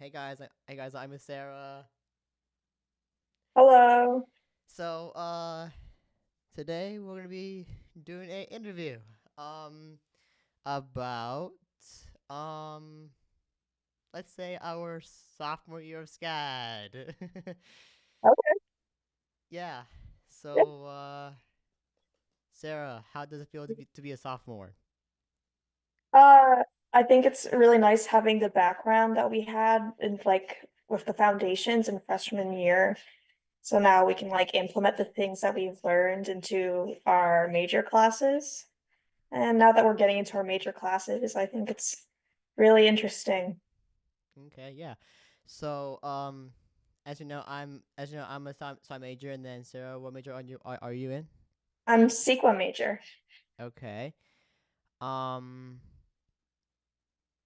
Hey guys, I'm Sarah. Hello. So, today we're gonna be doing a interview, um, about, um, let's say our sophomore year of SCAD. Okay. Yeah. Yeah. So, Sarah, how does it feel to be a sophomore? Uh, I think it's really nice having the background that we had in with the foundations in freshman year. So now we can implement the things that we've learned into our major classes. And now that we're getting into our major classes, I think it's really interesting. Okay, yeah. So, I'm a sci major, and then Sarah, what major are you in? I'm CEQA major. Okay. Um.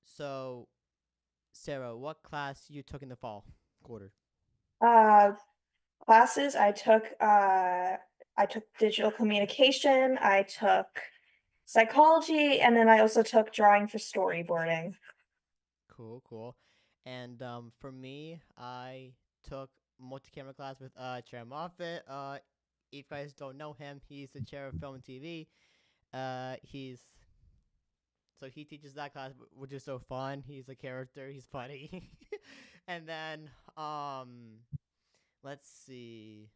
So, Sarah, what class you took in the fall quarter? Uh, Classes I took digital communication, I took psychology, and then I also took drawing for storyboarding. Cool, cool. And for me, I took multi-camera class with Chair Moffat. If you guys don't know him, he's the chair of film and TV. He's so he teaches that class, which is so fun. He's a character. He's funny. And then let's see.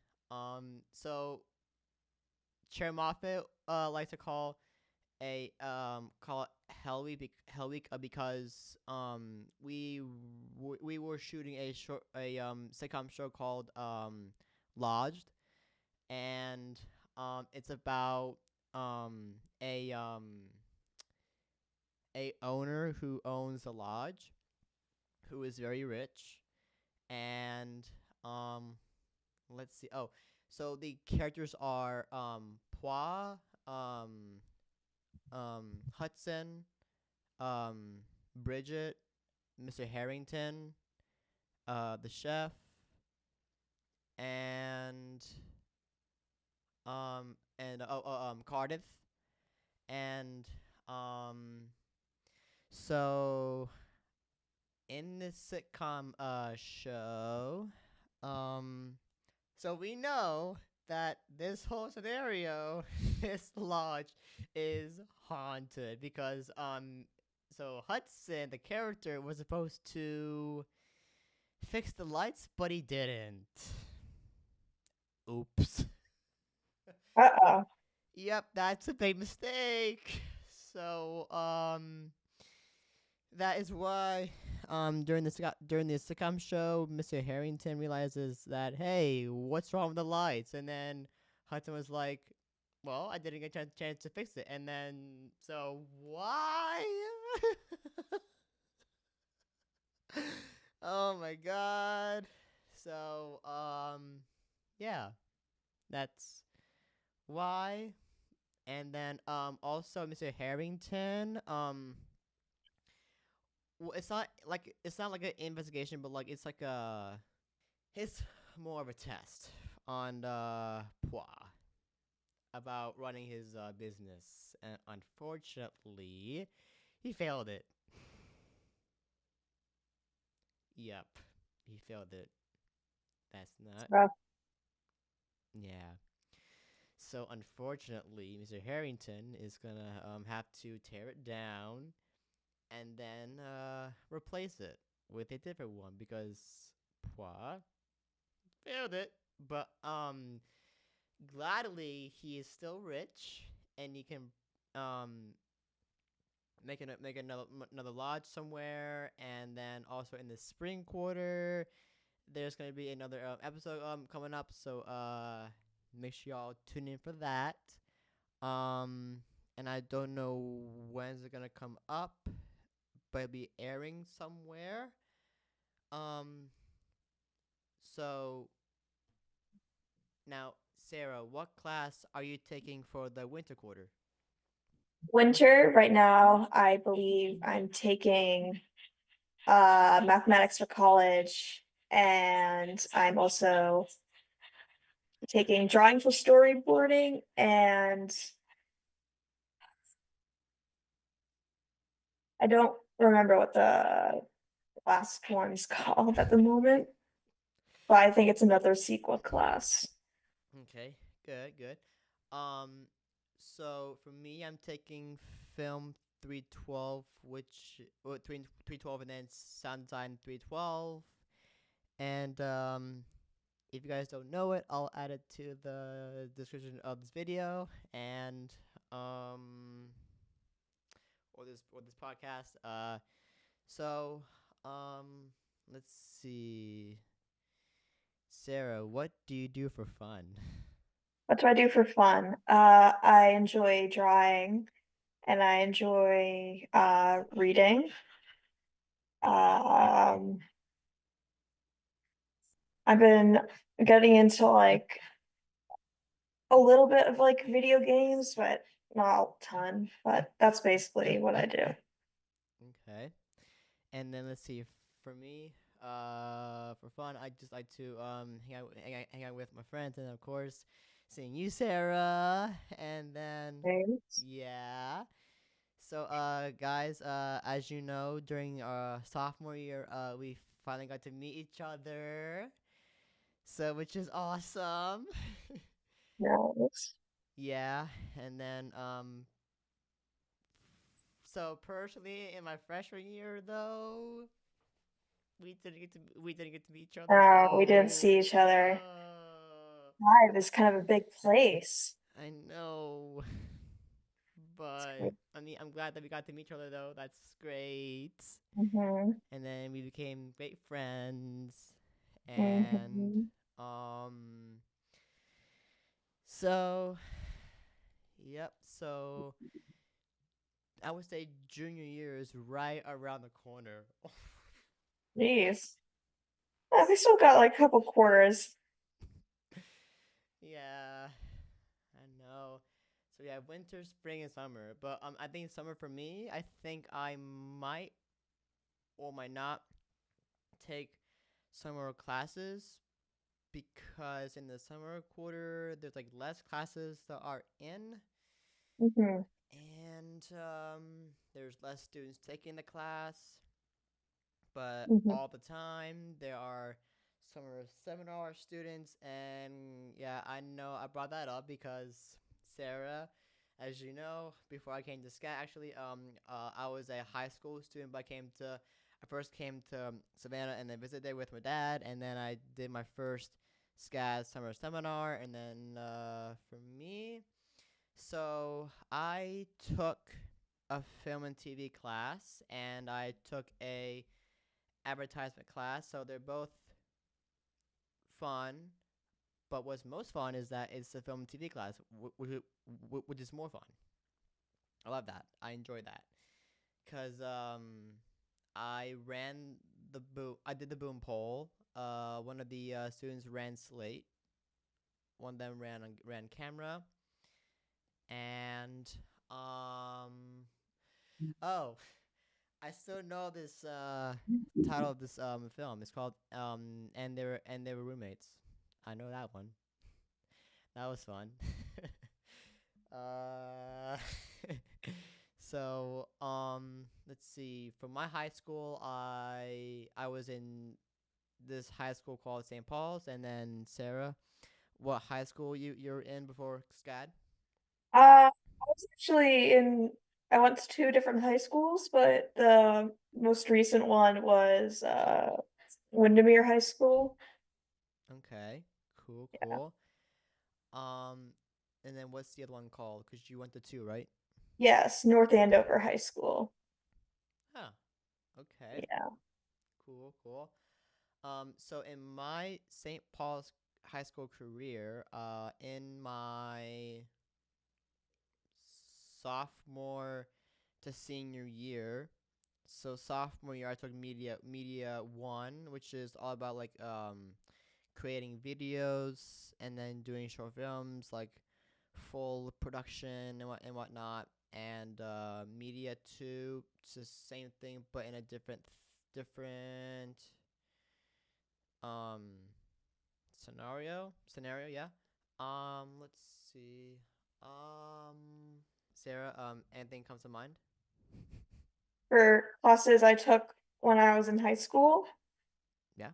So Chair Moffat likes to call it Hell Week because we were shooting a sitcom show called Lodged, and it's about um a um a owner who owns a lodge who is very rich, and um let's see. Oh, so the characters are Pois, Hudson, um, Bridget, Mr. Harrington, the chef, and Cardiff, and um, so in this sitcom show, um, so we know that this whole scenario, this lodge, is haunted because so Hudson, the character, was supposed to fix the lights, but he didn't. Oops. Uh-oh. Yep, that's a big mistake. So, that is why, during the sitcom show, Mr. Harrington realizes that, hey, what's wrong with the lights? And then Hudson was like, well, I didn't get a chance to fix it. And then, so why? Oh my god. So, yeah, that's why. And then also Mr. Harrington, well, it's not like an investigation, but like it's more of a test on Pois about running his business, and unfortunately, he failed it. Yep, he failed it. That's It's not. rough. Yeah. So unfortunately, Mr. Harrington is gonna have to tear it down and then replace it with a different one because Pois failed it. But gladly he is still rich and he can um make another lodge somewhere, and then also in the spring quarter there's gonna be another episode coming up. So make sure y'all tune in for that. Um, and I don't know when's it gonna come up, but it'll be airing somewhere. Um, so now, Sarah, what class are you taking for the winter quarter? Winter, right now, I believe I'm taking mathematics for college, and I'm also taking drawing for storyboarding, and I don't remember what the last one's called at the moment, but I think it's another sequel class. Okay, good, good. Um, so for me, I'm taking film 312, which 312, and then sound design 312. And if you guys don't know it, I'll add it to the description of this video and um or this podcast. So um, let's see, Sarah, what do you do for fun? What do I do for fun? I enjoy drawing and I enjoy reading. Um, I've been getting into like a little bit of like video games, but not a ton. But that's basically what I do. Okay. And then let's see. For me, for fun, I just like to hang out with my friends, and of course, seeing you, Sarah. And then, Thanks. yeah. So, guys, as you know, during our sophomore year, we finally got to meet each other. So, which is awesome. Nice. Yeah. And then, so personally, in my freshman year, though, we didn't get to meet each other We didn't though. see each other. Uh, Live is kind of a big place. I know, but I mean, I'm glad that we got to meet each other though. That's great. Mm-hmm. And then we became great friends, and Mm-hmm. um, so yep. So I would say junior year is right around the corner. Jeez. Yeah, we still got like a couple quarters. Yeah, I know. So yeah, winter, spring, and summer. But I think summer for me, I think I might or might not take summer classes because in the summer quarter there's like less classes that are in, Mm-hmm. and there's less students taking the class. But Mm-hmm. all the time there are summer seminar students, and yeah, I know I brought that up because Sarah, as you know, before I came to SCAD, actually, I was a high school student, but I first came to Savannah and then visited there with my dad, and then I did my first SCAD summer seminar, and then for me, so I took a film and TV class, and I took a advertisement class. So they're both fun, but what's most fun is that it's a film and TV class, which is more fun. I love that. I enjoy that because I ran I did the boom poll. One of the students ran slate. One of them ran camera, and oh, I still know this title of this film. It's called and they were roommates. I know that one. That was fun. uh, so let's see. From my high school, I was in this high school called St. Paul's, and then Sarah, what high school you're in before SCAD? I was actually in, I went to two different high schools, but the most recent one was Windermere High School. Okay, cool, Yeah. cool. Um, and then what's the other one called? Cause you went to two, right? Yes, North Andover High School. Huh. Okay. Yeah. Cool, cool. So in my St. Paul's high school career, in my sophomore to senior year, so sophomore year I took media one, which is all about like creating videos and then doing short films like full production and whatnot. And media two, it's the same thing but in a different um scenario, yeah. Let's see. Sarah, anything comes to mind? For classes I took when I was in high school. Yeah.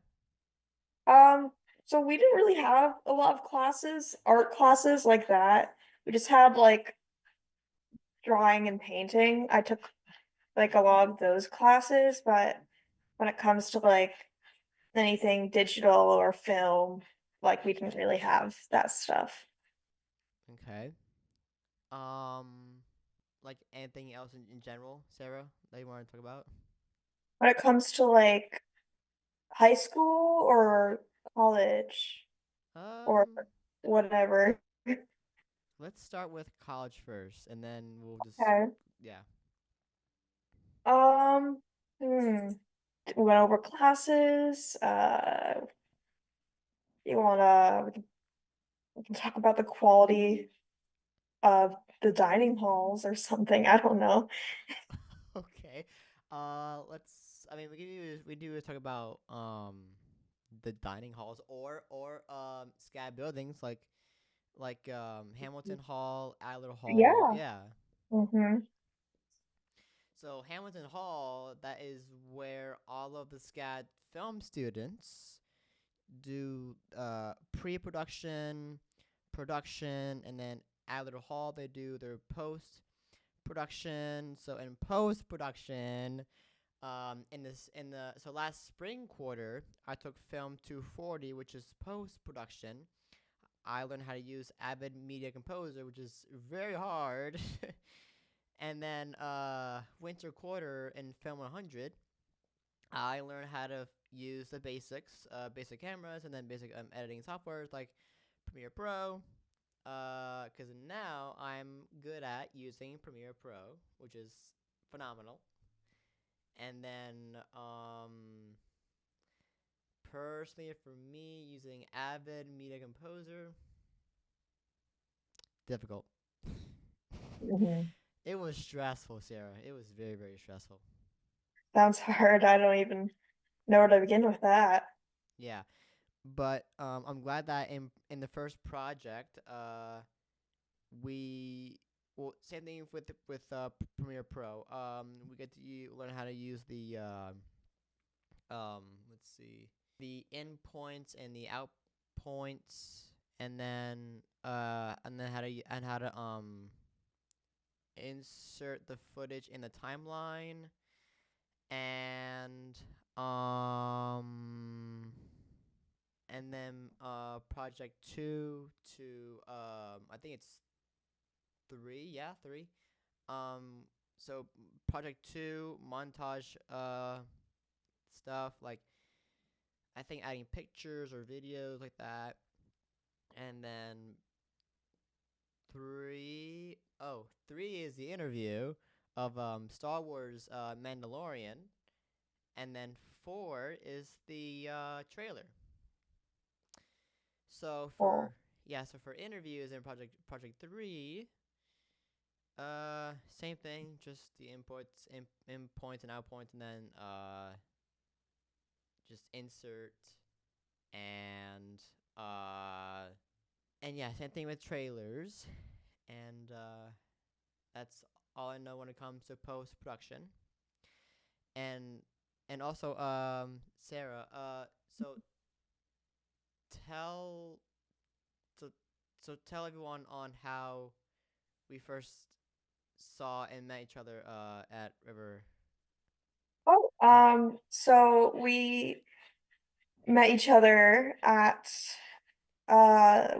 Um, so we didn't really have a lot of classes, art classes like that. We just had like drawing and painting. I took like a lot of those classes, but when it comes to like anything digital or film, like we didn't really have that stuff. Okay. Like anything else in general, Sarah, that you want to talk about? When it comes to like high school or college or Um, whatever. let's start with college first, and then we'll just Okay. yeah. Um, hmm. We went over classes. You wanna we can talk about the quality of the dining halls or something. I don't know. Okay. Let's. I mean, we do talk about the dining halls or SCAD buildings like Hamilton Hall, Adler Hall. Yeah. Yeah. Mm-hmm. So Hamilton Hall, that is where all of the SCAD film students do pre-production, production, and then Adler Hall they do their post-production. So in post-production, in the so last spring quarter, I took film 240, which is post-production. I learned how to use Avid Media Composer, which is very hard. And then winter quarter in film 100, I learned how to use the basics, basic cameras, and then basic editing softwares like Premiere Pro. Because now I'm good at using Premiere Pro, which is phenomenal. And then, personally, for me, using Avid Media Composer, difficult. Mm-hmm. It was stressful, Sarah. It was very, very stressful. Sounds hard. I don't even know where to begin with that. Yeah, but I'm glad that in the first project, we well same thing with Premiere Pro. We get to learn how to use the let's see the in points and the out points, and then how to insert the footage in the timeline and um and then project 2 to I think it's 3, yeah, 3. Um so project 2 montage stuff like I think adding pictures or videos like that. And then 3 is the interview of Star Wars Mandalorian, and then 4 is the trailer. So Well, for interviews in project 3, same thing, just the in points and out points, and then just insert and uh and yeah, same thing with trailers, and that's all I know when it comes to post production. And also, Sarah, so tell so tell everyone on how we first saw and met each other at River. oh, so we met each other at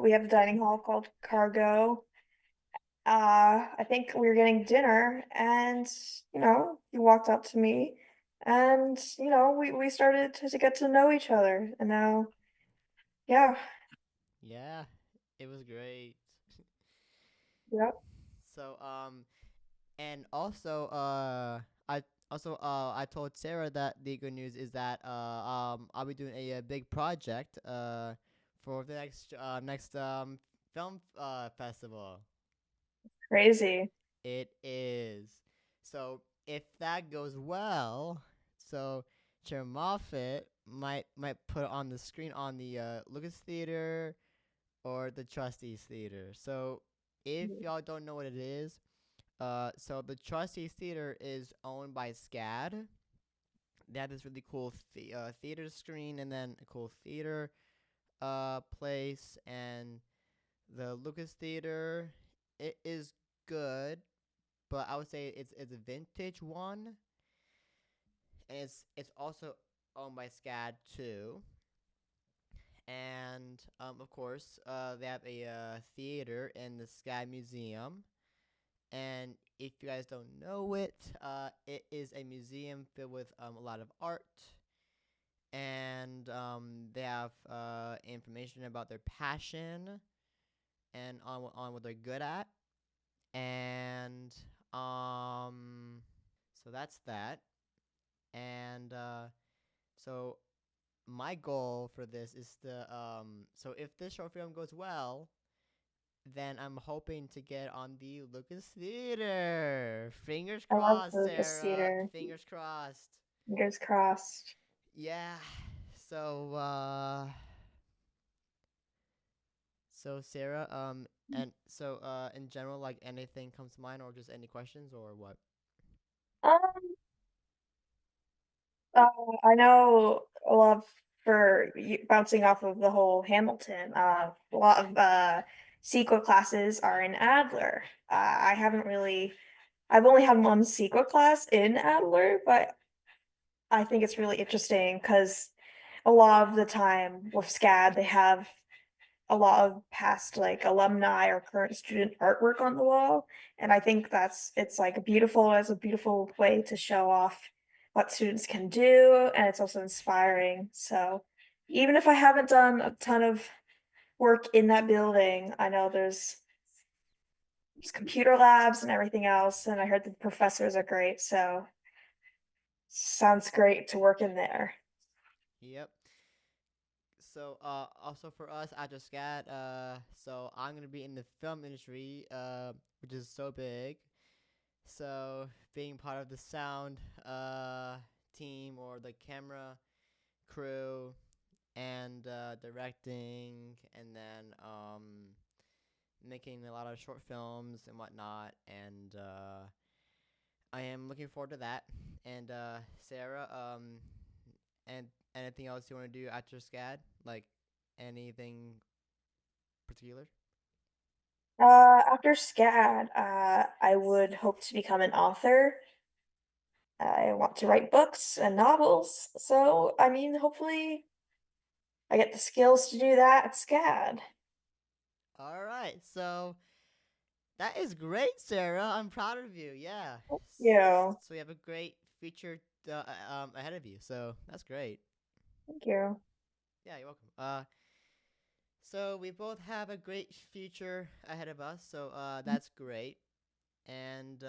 we have a dining hall called Cargo. I think we were getting dinner and he walked up to me and we started to get to know each other and now yeah, Yeah, it was great. yep. So and also I told Sarah that the good news is that I'll be doing a big project for the next film festival. Crazy. It is. So if that goes well, so Chair Moffat might put it on the screen on the Lucas Theater or the Trustees Theater. So if y'all don't know what it is, so the Trustees Theater is owned by SCAD. they have this really cool theater screen, and then a cool theater place, and the Lucas Theater. It is good, but I would say it's a vintage one, and it's also owned by SCAD too. And of course, they have a theater in the Sky Museum. And if you guys don't know it, it is a museum filled with a lot of art, and they have information about their passion and on what they're good at, and so that's that. And so my goal for this is to so if this short film goes well, then I'm hoping to get on the Lucas Theater. Fingers I love crossed, Lucas Sarah. Theater. Fingers crossed. Fingers crossed. Yeah. So Sarah, and so in general, like anything comes to mind, or just any questions, or what? Um, uh, I know a lot of, bouncing off of the whole Hamilton, a lot of CEQA classes are in Adler. I've only had one CEQA class in Adler, but I think it's really interesting because a lot of the time with SCAD, they have a lot of past like alumni or current student artwork on the wall. And I think it's like beautiful as a beautiful way to show off what students can do. And it's also inspiring. So even if I haven't done a ton of work in that building, I know there's computer labs and everything else. And I heard the professors are great. So sounds great to work in there. Yep. So also for us, I just got so I'm gonna be in the film industry, which is so big. So being part of the sound team or the camera crew and directing, and then making a lot of short films and whatnot, and I am looking forward to that. And Sarah, and anything else you want to do after SCAD? Like anything particular? After SCAD, I would hope to become an author. I want to write books and novels. So, I mean, hopefully I get the skills to do that at SCAD. All right, so that is great, Sarah. I'm proud of you. Yeah. Yeah, So we have a great future ahead of you. So that's great. thank you. Yeah, you're welcome. So we both have a great future ahead of us. So that's great. And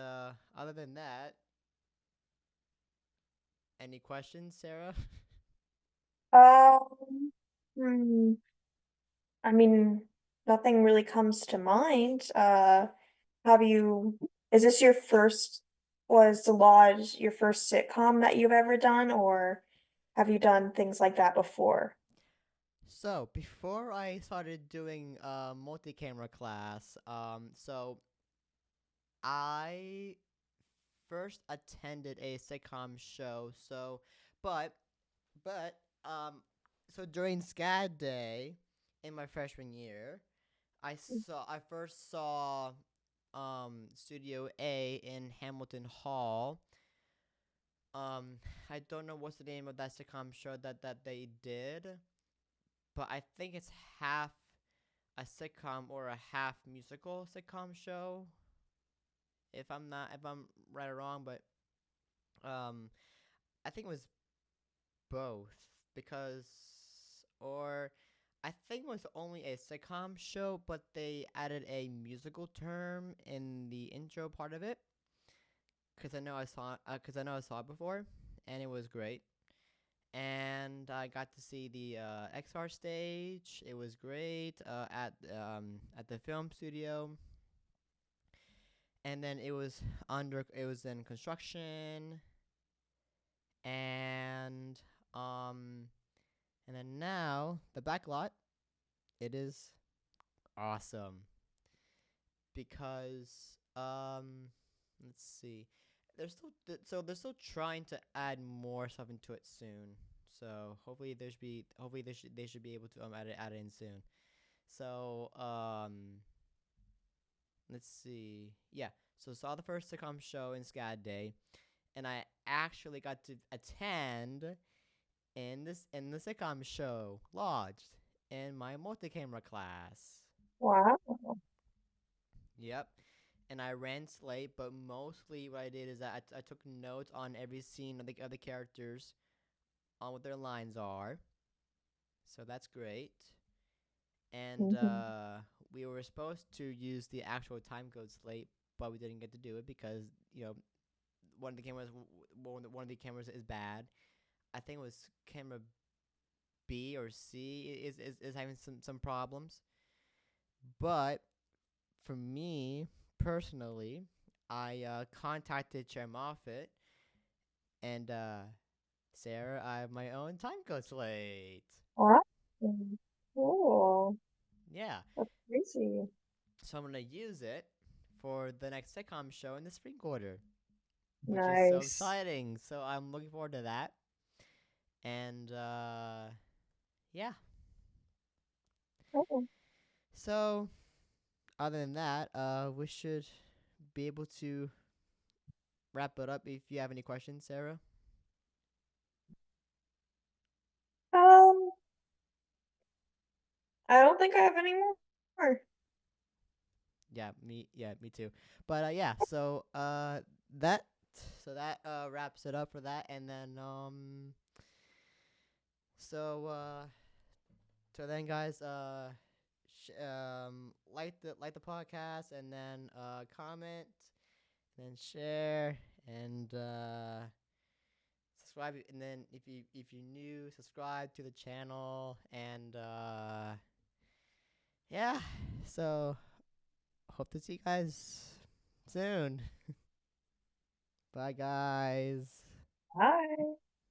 other than that, any questions, Sarah? Um, hmm, I mean, nothing really comes to mind. Have you, is this your first, was The Lodge your first sitcom that you've ever done, or have you done things like that before? So before I started doing multi-camera class, so I first attended a sitcom show. So, but but so during SCAD day in my freshman year, I first saw Studio A in Hamilton Hall. I don't know what's the name of that sitcom show that they did, but I think it's half a sitcom or a half musical sitcom show. If I'm right or wrong, but um, I think it was both because or I think it was only a sitcom show, but they added a musical term in the intro part of it because I know I saw it before, and it was great. And I got to see the XR stage. It was great at the film studio, and then it was in construction, and um and then now the back lot, it is awesome because let's see. they're still trying to add more stuff into it soon. So hopefully they should be able to add it in soon. So let's see. Yeah. So saw the first sitcom show in SCAD day, and I actually got to attend in the sitcom show lodged in my multi-camera class. Wow. Yep. And I ran slate, but mostly what I did is that I took notes on every scene of the other characters on what their lines are. So that's great. And Mhm. we were supposed to use the actual time code slate, but we didn't get to do it because one of the cameras one of the cameras is bad. I think it was camera B or C is having some problems. But for me personally, I contacted Chair Moffat and Sarah. I have my own time code slate. Wow. Cool. Yeah, That's crazy. so I'm gonna use it for the next sitcom show in the spring quarter, which is so Nice. exciting. So I'm looking forward to that. And yeah. Oh. So other than that, we should be able to wrap it up. If you have any questions, Sarah. Um, I don't think I have any more. Yeah, me too. But yeah, that that wraps it up for that, and then so guys, like the podcast, and then comment, and then share, and subscribe, and then if you're new, subscribe to the channel, and yeah. So hope to see you guys soon. Bye, guys. Bye.